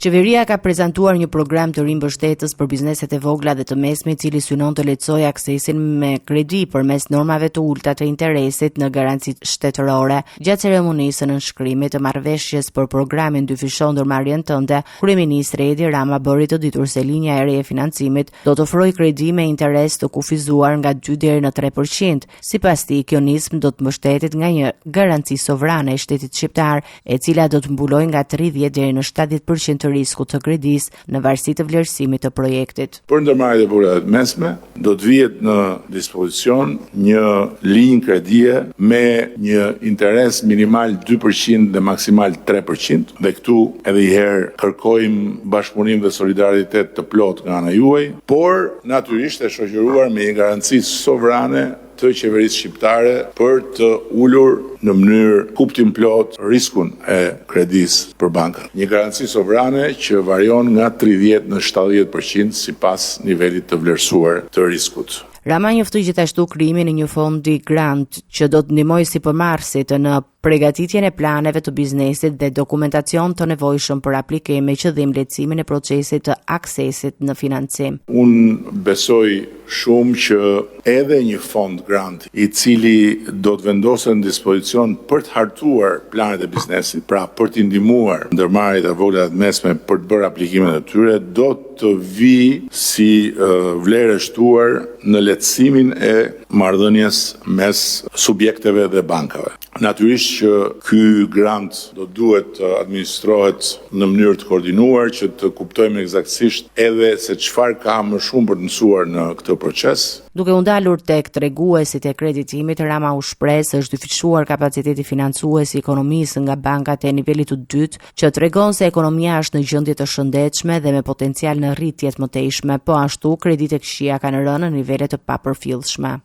Qeveria ka prezantuar një program të rimbështetës për bizneset e vogla dhe të mesme, i cili synon të lehtësojë aksesin me kredi përmes normave të ulta të interesit në garanci shtetërore. Gjatë ceremonisë së nënshkrimit të marrëveshjes për programin dyfishon ndërmarrjen tënde, kryeministri Edi Rama bëri të ditur se linja e re e financimit do të ofrojë kredi me interes të kufizuar nga 2 deri në 3%. Sipas tij, kjo nismë do të mbështetet nga një garanci sovrane e shtetit shqiptar, e cila do të mbulojë nga 30 deri në 70% të risku të kredis në varësi të vlerësimit të projektit. Për ndërmarrjet e vogla të mesme, do të vihet në dispozicion një linjë kredie me një interes minimal 2% dhe maksimal 3%, dhe këtu edhe i herë kërkojmë bashkëpunim dhe solidaritet të plot nga ana juaj, por natyrisht e shoqëruar me një garanci sovrane të qeverisë shqiptare për të ulur në mënyrë kuptim plot riskun e kredisë për bankat. Një garanci sovrane që varion nga 30 në 70% sipas nivelit të vlerësuar të riskut. Rama njoftoi gjithashtu krijimin e një fondi grant që do të ndihmojë sipërmarrësit në përgatitjen e planeve të biznesit dhe dokumentacion të nevojshëm për aplikim me qëllim lehtësimin e procesit të aksesit në financim. Unë besoj shumë që edhe një fond grant i cili do të vendoset në dispozicion për të hartuar planet e biznesit, pra për të ndihmuar ndërmarrjet e vogla të mesme për të bërë aplikimet e tyre, do të vi si vlerë e shtuar në lehtësimin e marrëdhënies mes subjekteve dhe bankave. Natyrisht që ky grant do duhet të administrohet në mënyrë të koordinuar që të kuptojmë eksaktësisht edhe se çfarë ka më shumë për të mësuar në këtë proces. Duke u ndalur tek treguesit e kreditimit, Rama u shpreh se është dyfishuar kapaciteti financues i ekonomisë nga bankat e nivelit të dytë, që tregon se ekonomia është në gjendje të shëndetshme dhe me potencial në rritje të mëtejshme, po ashtu kreditet këqija kanë rënë në nivele të papërfillshme.